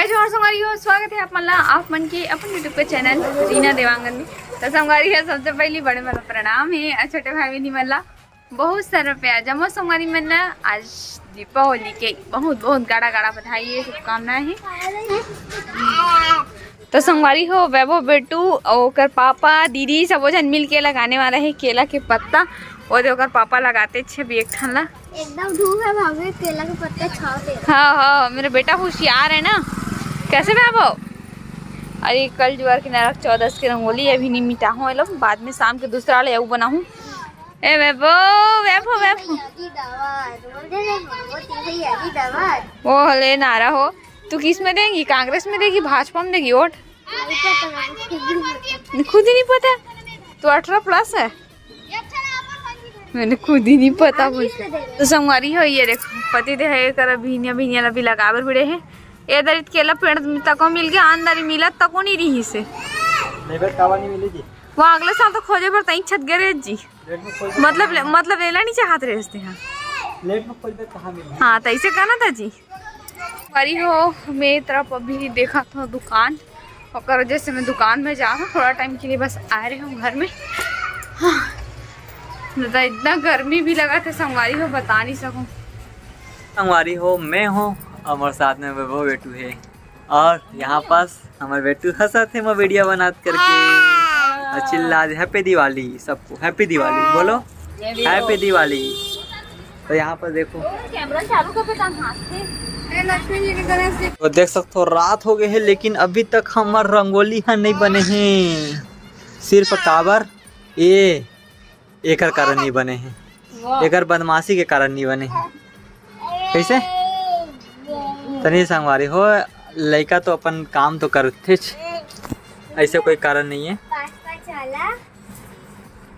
जोहार संगवारी स्वागत है आप मन के अपन यूट्यूब पे चैनल रीना देवांगन में। तो संगवारी है सबसे पहली बड़े वाला प्रणाम है छोटे भाई बहनी मन बहुत सारा प्यार जमो संगवारी मन आज दीपावली के बहुत बहुत गाढ़ा गाढ़ा बधाई है शुभकामनाएं हैं। तो संगवारी हो वैभव बेटू और पापा दीदी सब जन मिल के लगाने वाला है केला के पत्ता और ओकर पापा लगाते छे भी एक ठन ला एकदम धूप है भाभी केला के पत्ते छाव दे। हाँ मेरा बेटा होशियार है ना। कैसे वैभव? अरे कल जुआर के नरक 14 की रंगोली अभी नहीं मिटा हूँ लोग बाद में शाम के दूसरा वाले यू बना हूँ। ए वैभव वैभव वैभव वो ले नारा हो तू किस में देगी? कांग्रेस में देगी भाजपा में देगी वोट? खुद ही नहीं पता। तो 18+ है? मैंने खुद ही नहीं पता बोल। तो संगवारी हो ये देखो पति दे है कर भीनिया भीनिया भी लगावर बिड़े है इधर केला पेड़ तको मिल गया अंदर मिला तको नहीं रही से नहीं मिलेगी वहाँ अगले साल तो खोजे पर तई छत गए जी मतलब लेला नहीं चाहते रहते हैं लेट में खोज दे कहां मिलेगी। हाँ तो ऐसे कहना था जी। संगवारी हो मेरी तरफ अभी देखा था दुकान और जैसे मैं दुकान में जा रहा हूँ थोड़ा टाइम के लिए बस आ रहे हूँ घर में। हाँ तो इतना गर्मी भी लगा था संगवारी हो बता नहीं सकूं। संगवारी हो मैं हूँ हमारे साथ में वैभव बेटू है और यहाँ पास हमारे बेटू हंसा थे मैं वीडियो बनात करके चिल्ला हैप्पी दिवाली सबको हैप्पी दिवाली बोलो हैप्पी दिवाली। तो यहाँ पर देखो कैमरा चालू करके तो देख सकते हो रात हो गए है लेकिन अभी तक हमार रंगोली नहीं बने हैं सिर्फ काबर एकर कारण नहीं बने हैं एकर बदमाशी के कारण नहीं बने हैं। कैसे तनी संगवारी हो लड़का तो अपन काम तो करते ऐसे कोई कारण नहीं है।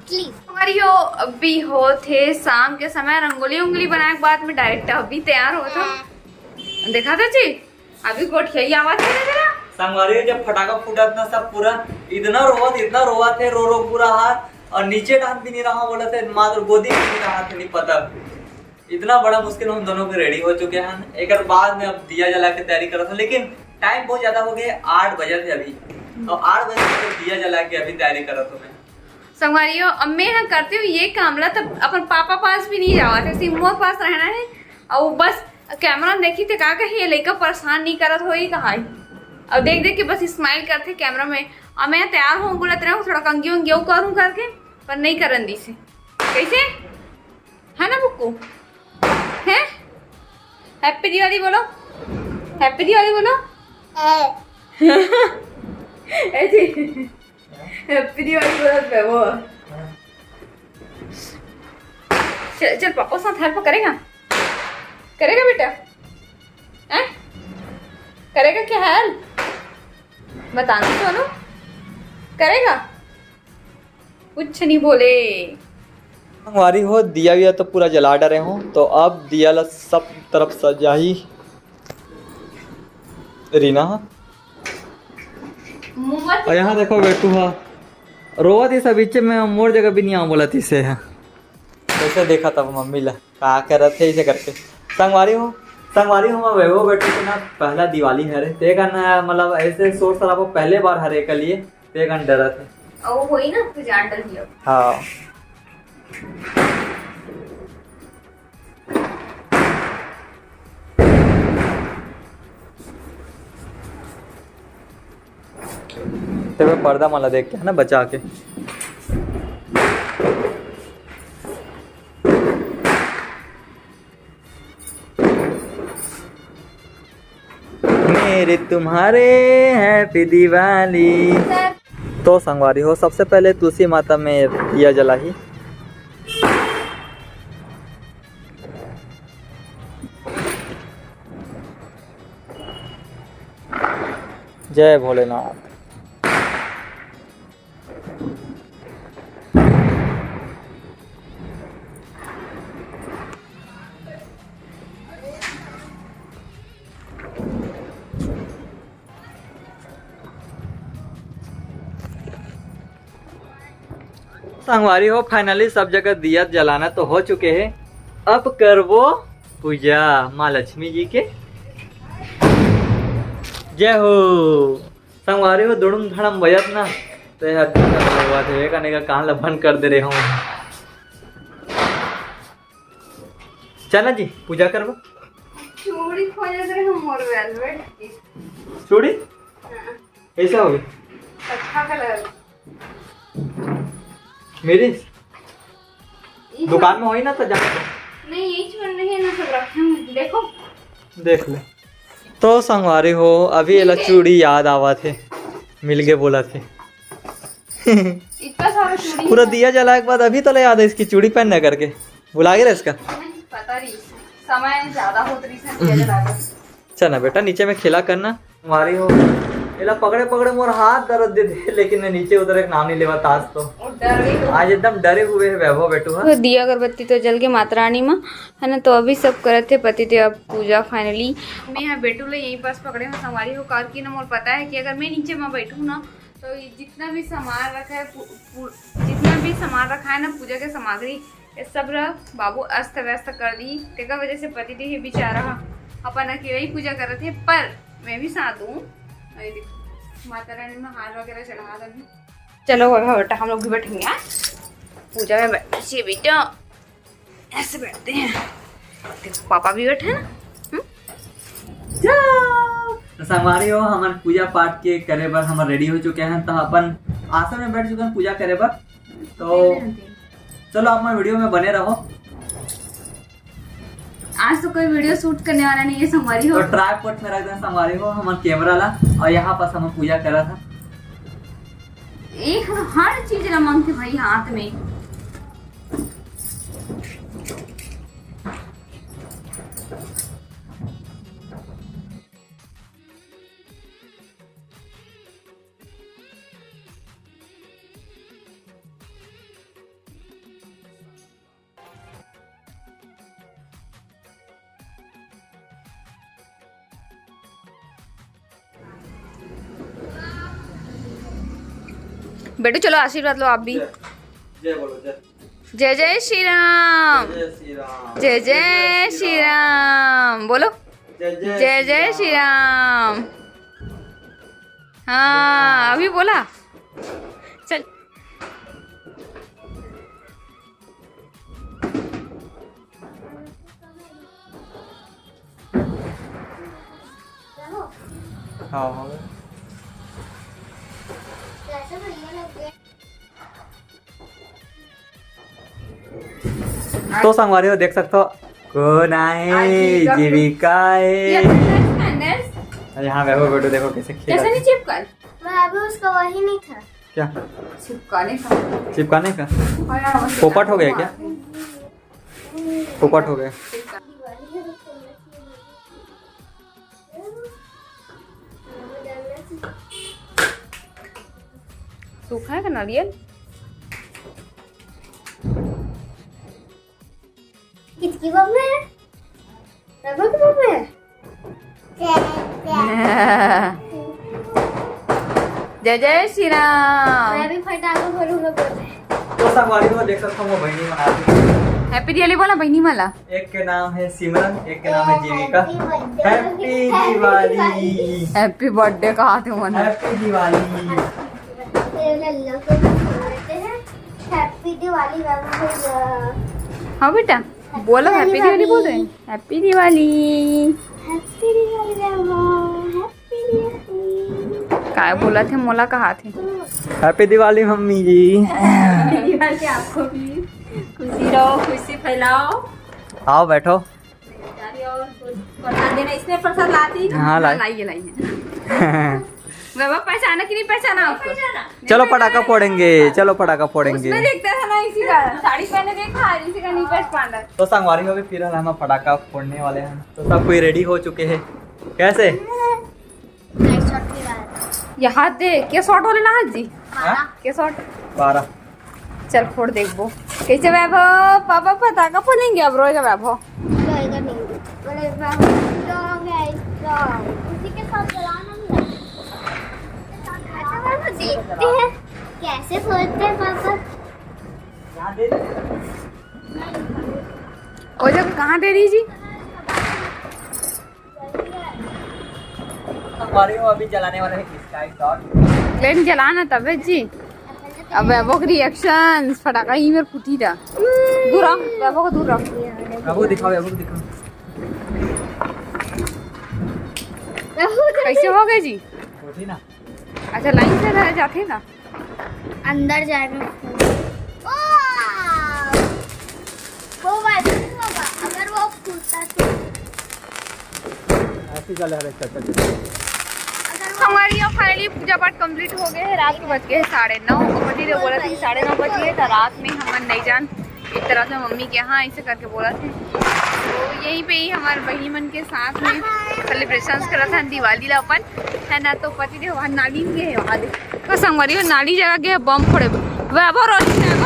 संगवारी हो अभी हो थे शाम के समय रंगोली उंगली बनाने के बाद में डायरेक्ट अभी तैयार हो था देखा था जी अभी गोठिया आवाज संगवारी जब फटाका फूटा था सब पूरा इतना रोवा थे रो पूरा हाथ और नीचे डांस भी नहीं रहा बोला थे मात्र गोदी में नहीं रहा थे नहीं पता इतना बड़ा मुश्किल हम दोनों के रेडी हो चुके हैं। एक बाद में अब दिया जला के तैयारी कर रहा था लेकिन टाइम बहुत ज्यादा हो गया 8 बजे थे अभी और 8 बजे से दिया जला के अभी तैयारी कर रहा था मैं। संगवारी हो अब मैं करते हुए ये काम ला तब अपन पापा पास भी नहीं जावा थे सिमो पास रहना है और बस कैमरा देखी थे का कही ये लड़का परेशान नहीं करत हो ही कहा अब देख के बस स्माइल करते कैमरा में और मैं तैयार हूँ बोला तेरा थोड़ा कंगी वंगी करूँ करके पर नहीं करन दी से कैसे है ना बुक्कू है। हैप्पी दिवाली बोलो हैप्पी दिवाली बोलो हैप्पी दिवाली बोलो वो चल पापा साथ हेल्प करेगा बेटा हैं करेगा क्या हेल्प बताना सोनू करेगा कुछ नहीं बोले। संगवारी हो दिया विया तो पूरा जला डरे हूँ तो अब दिया ला सब तरफ सजा ही रीना और यहाँ देखो बेटू हा रोवा थी सब बीच में मोर जगह भी नहीं आऊँ बोला थी से कैसे देखा था मम्मी ला कहा कर रहे थे इसे करके। संगवारी हो मैं वैभव बेटू के ना पहला दिवाली हरे तेगा ना मतलब ऐसे शोर शराबा पहले बार हरे के लिए तेगा डरा थे और वही ना तो जान डर दिया। हाँ तो पर्दा माला देख के है ना बचा के मेरे तुम्हारे हैप्पी दिवाली। तो संगवारी हो सबसे पहले तुलसी माता में दिया जला ही जय भोलेनाथ। संगवारी हो फाइनली सब जगह दिया जलाना तो हो चुके हैं अब करवो पूजा माँ लक्ष्मी जी के जय हो संगवारी हो दुड़ुम धड़म बजत ना तो यह हुआ थे कहने का कान लफन कर दे रहे हूँ। चला जी पूजा करवा। चूड़ी खोज रहे हम मोर वेलवेट की चूड़ी ऐसा हो गई अच्छा कलर मेरी दुकान में होई ना तो जा नहीं यही छोड़ नहीं ना सब रखे हैं देखो देख ले। तो संगवारी हो अभी ये चूड़ी याद आवा थे मिल गए बोला थे इतना सारा चूड़ी पूरा दिया जलाए के बाद अभी तो ले याद है इसकी चूड़ी पहनने करके भुला गया इसका। नहीं पता रही समय ज्यादा होत रही से दिया जला के। चल बेटा नीचे में खेला करना हमारी हो एला पकड़े पकड़े मोर हाथ दर्द दे दे लेकिन मैं नीचे उधर एक नाम नहीं लेवा आज तो और डर गई आज एकदम डरे हुए है वैभव बेटू तो दिया अगरबत्ती तो जल के माता रानी माँ है ना। तो अभी सब करते थे पति थे अब पूजा फाइनली मैं यहाँ बेटू ले यहीं पास पकड़े हैं हमारी हो कार की ना मोर पता है कि अगर मैं नीचे में बैठूँ ना तो ये जितना भी सामान रखा है जितना भी सामान रखा है ना पूजा के सामग्री ये सब बाबू अस्त व्यस्त कर दी तेका वजह से पति थे बेचारा अपन अकेले ही पूजा कर रहे थे पर मैं भी साथ हूँ माता रानी में हार वगैरह चढ़ा देंगे। चलो बेटा हम लोग भी बैठेंगे पूजा में बैठे बेटा ऐसे बैठते हैं देखो पापा भी बैठे हैं ना। संगवारी हो हमारे पूजा पाठ के करे बर हम रेडी हो चुके हैं तो अपन आसन में बैठ चुके हैं पूजा करे बर। तो चलो आप हमारे वीडियो में बने रहो। आज तो कोई वीडियो शूट करने वाला नहीं है संगवारी हो तो ट्राइपॉड में रख देना संगवारी हो हमारे कैमरा ला और यहाँ पास हम पूजा करा था एक हर चीज ना मांगते भाई हाथ में। बेटू चलो आशीर्वाद लो आप भी। जय बोलो जय जय जय श्री राम जय श्री राम जय जय श्री राम बोलो जय जय श्री राम। हाँ अभी बोला चल हाँ कैसे बढ़िया लग गया। तो संगवारी हो देख सकते हो कौन आए जीविका है। यहाँ वैभव बेटू देखो कैसे खेल कैसे नहीं चिपका मैं अभी उसका वही नहीं था। क्या चिपकाने का चिपकाने का पोपट हो गया क्या पोपट हो गया। सूखा है का नारियल किसकी बम है रबर की बम है। जय जय श्री राम। मैं भी फटाका फोड़ूंगा बोले। तो संगवारी हो देख सकते हो वो बहनी मनाती हैप्पी दिवाली बोला बहनी वाला। एक के नाम है सिमरन एक के नाम है जीविका। हैप्पी दिवाली हैप्पी बर्थडे कहा थे मन हैप्पी दिवाली। लल्ला को बोलते हैं हैप्पी दिवाली भैया। हाँ बेटा बोलो हैप्पी दिवाली बोल रहे हैं happy Diwali happy Diwali happy Diwali. काय बोला थे मोला कहा थे हैप्पी दिवाली मम्मी जी। दिवाली आपको भी खुशी रहो खुशी फैलाओ। आओ बैठो। प्रसाद देना इसने प्रसाद लाती हाँ लाइए बाबा पहचाना कि नहीं पहचाना आपको। चलो पटाखा फोड़ेंगे चलो पटाखा फोड़ेंगे। उसमें देखता था ना इसी का साड़ी पहने देखा इसी का नहीं पहचान रहा। तो संगवारी हो भी फिर हम पटाखा फोड़ने वाले हैं तो सब कोई रेडी हो चुके हैं। कैसे ये हाथ दे क्या शॉट वाले ना हाथ जी क्या शॉट 12 चल फोड़ देखो कैसे वैभव पापा पटाखा फोड़ेंगे अब रोएगा वैभव। रोएगा नहीं बोलेगा स्ट्रांग है स्ट्रांग उसी के साथ जलाना भी है। अच्छा पापा देखते हैं कैसे फोड़ते हैं पापा। ओ जब कहाँ दे दी जी संगवारी हो अभी जलाने वाले हैं स्काई शॉट। प्लेन जलाना तब जी। अब वैभव के रिएक्शन फटाका ही मेरे फूटी था। दूर आओ वैभव को दूर रखो। वैभव दिखाओ वैभव दिखाओ। कैसे हो गए जी? होती ना। अच्छा लाइन से रह जाते ना अंदर जाएगा वो वाइब्रेट होगा अगर वो फूटता तो। ऐसे चले रहे चल। हमारी यहाँ फाइनली पूजा पाठ कंप्लीट हो गए है। रात के बज गए 9:30। पति ने बोला था कि 9:30 बज गए था। रात में हम नहीं जान एक तरह से मम्मी के यहाँ ऐसे करके बोला थे। तो यहीं पे ही हमारे बहनी मन के साथ में सेलिब्रेशन करा था दिवाली ला अपन है ना। तो पति ने वहाँ नाली में गए वहाँ तो संगवारी नाली जगह गए बम फोड़े वैभव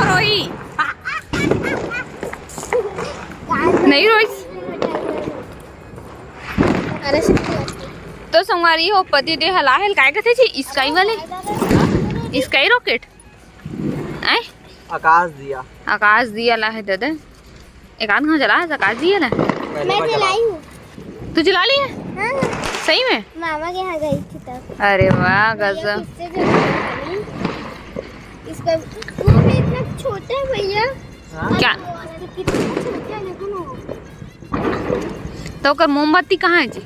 रोही नहीं रोहित। तो संगवारी हो पति दे हला है काय कहते छी स्काई वाले स्काई रॉकेट आए आकाश दिया ला है दादा। एक आध जला है आकाश दिया ला। मैं जलाई हूँ। तू जला ली है? हाँ। सही में? मामा के यहाँ गई थी तब। अरे वाह गजब। इसका वो भी इतना छोटा है भैया। क्या कितना छोटा है देखो ना। तो कर मोमबत्ती कहाँ है जी?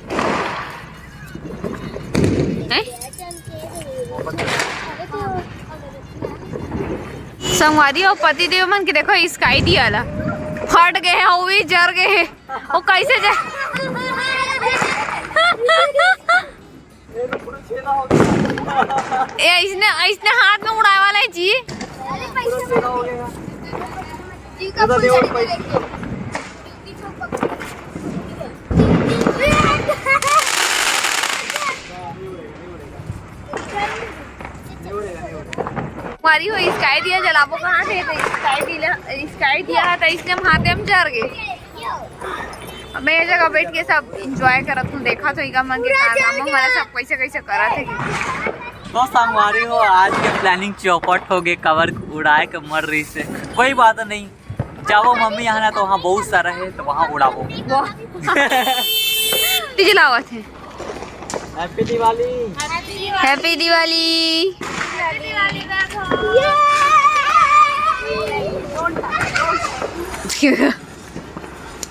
संगवारी और पति देव मन के देखो स्काई दिया ला फट गए हैं वो भी जर गए हैं। वो कैसे जा इसने इसने हाथ में उड़ाए वाला है जी। जी का फुल चढ़ी देखिए। हमारी हो स्काई दिया जलाबो कहाँ थे तो स्काई दिया था इसने हम हाथे हम जर गए। मैं ये जगह बैठ के सब एंजॉय करत हूँ। देखा तो इका मन के कारनामा हमारा सब कैसे कैसे करा थे। तो संगवारी हो आज के प्लानिंग चौपट हो गए कवर उड़ाए के मर रही से कोई बात नहीं। जाओ मम्मी यहाँ ना तो वहाँ बहुत सारा है तो वहाँ उड़ाओ। जलावा थे। हैप्पी दिवाली। हैप्पी दिवाली।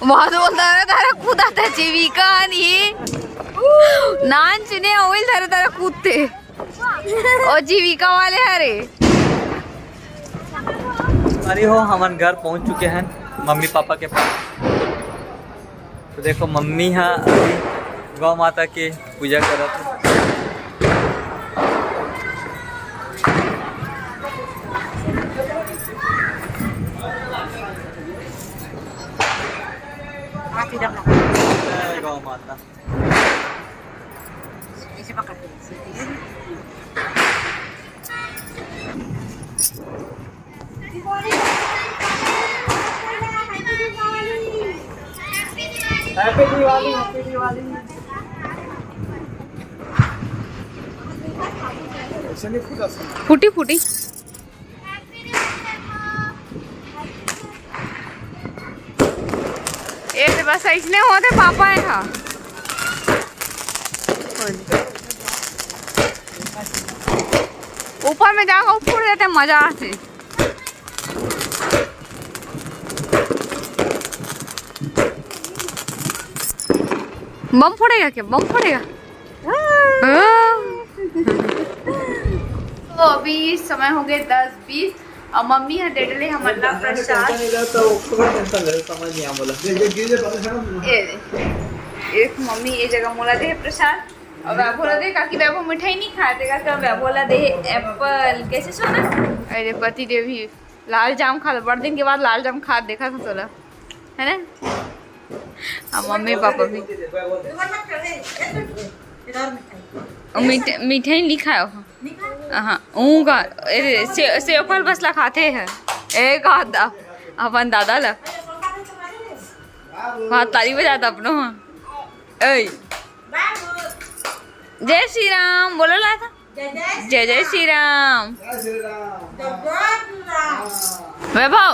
बहुत बोलता है तारा खुद आता जीविका नहीं नान चुने ओइल तारा तारा कूदते और जीविका वाले हरे। अरे हो हम घर पहुंच चुके हैं मम्मी पापा के पास। तो देखो मम्मी यहाँ अभी गौ माता के पूजा कर रहे थे। गौ माता हैप्पी दिवाली। हैप्पी दिवाली। फूटी फूटी ये बस इसने होते पापा है हाँ ऊपर में जाकर फोड़ देते मजा से। बम फोड़ेगा क्या? बम फोड़ेगा। तो अभी समय हो गए 10:20 और मम्मी है दे डले हमारा प्रसाद। एक मम्मी ये जगह मोला दे प्रसाद और वैभोला दे काकी वैभव मिठाई नहीं खाते का वैभोला दे एप्पल कैसे सोना। अरे पति देव भी लाल जाम खा बड़े दिन के बाद लाल जाम खा देखा था तोला है ना। मम्मी पापा भी मिठाई नहीं खाओ। हाँ ऊँगा सेव फल बस ला खाते हैं एक आधा अपन दादा ला हाँ ताली बजाता अपनो। हाँ जय श्री राम बोलो ला था। जय जय श्री राम। वैभव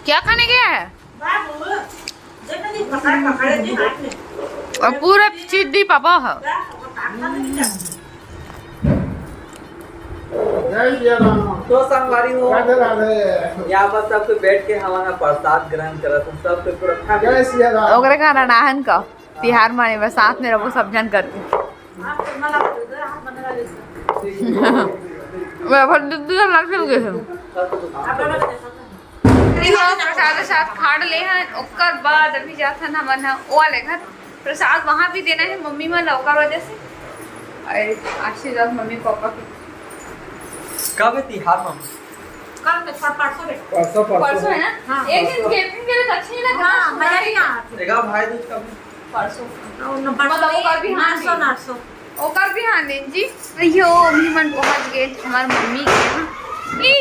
क्या खाने गया है? और पूरा चीज दी पापा है तो संगवारी हो यहाँ पर सबके बैठ के हमारा प्रसाद ग्रहण करा था सबके पूरा ओकरे का रनाहन का तिहार माने बस साथ में रहो सब जन करके मैं भर दूध लाग गए हैं प्रसाद साथ खाड़ ले हैं ओकर बाद अभी जाता ना मन ओ वाले घर प्रसाद वहाँ भी देना है मम्मी मन ओकर वजह से अरे आशीर्वाद मम्मी पापा की कब है तिहार मम परसों है ना एक दिन कैंपिंग के लिए अच्छी नहीं लगा मजा नहीं आता देगा भाई दूज कब परसों मतलब ओकर भी हाँ ओकर भी हाँ दिन जी यो अभी मन पहुंच गए हमारी मम्मी के यहाँ ई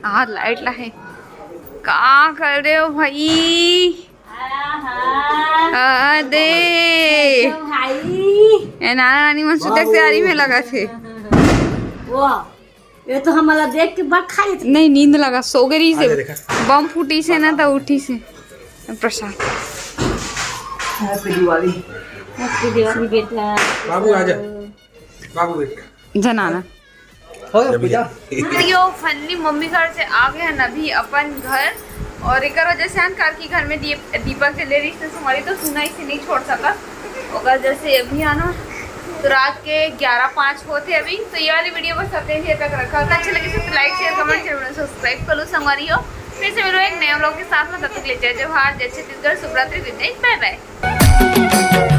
आज लाइट ला है का कर रहे हो भाई दे ए नाना नानी मन सुतक तैयारी में लगा थे ये तो हमारा देख के बात खाई थी। नहीं नींद लगा सोगरी से बम फूटी से ना तो उठी से प्रसाद हैप्पी दिवाली हैप्पी दिवाली बेटा। बाबू आजा बाबू बेटा जनाना हो गया पूजा यो फैमिली मम्मी घर से आ गए हैं अभी अपन घर और एक वजह से कार की घर में दीपक जले रही थी हमारी तो सुना से नहीं छोड़ सका और जैसे अभी आना तो रात के 11:05 होते अभी तो ये वाली वीडियो बस अपने ही तक रखा था। अच्छा लगे तो लाइक शेयर कमेंट जरूर सब्सक्राइब कर लो संगवारी हो फिर से मिलो एक नए व्लॉग के साथ में तब तक ले जय जवाहर जय छत्तीसगढ़ शुभ रात्रि गुड नाइट बाय बाय।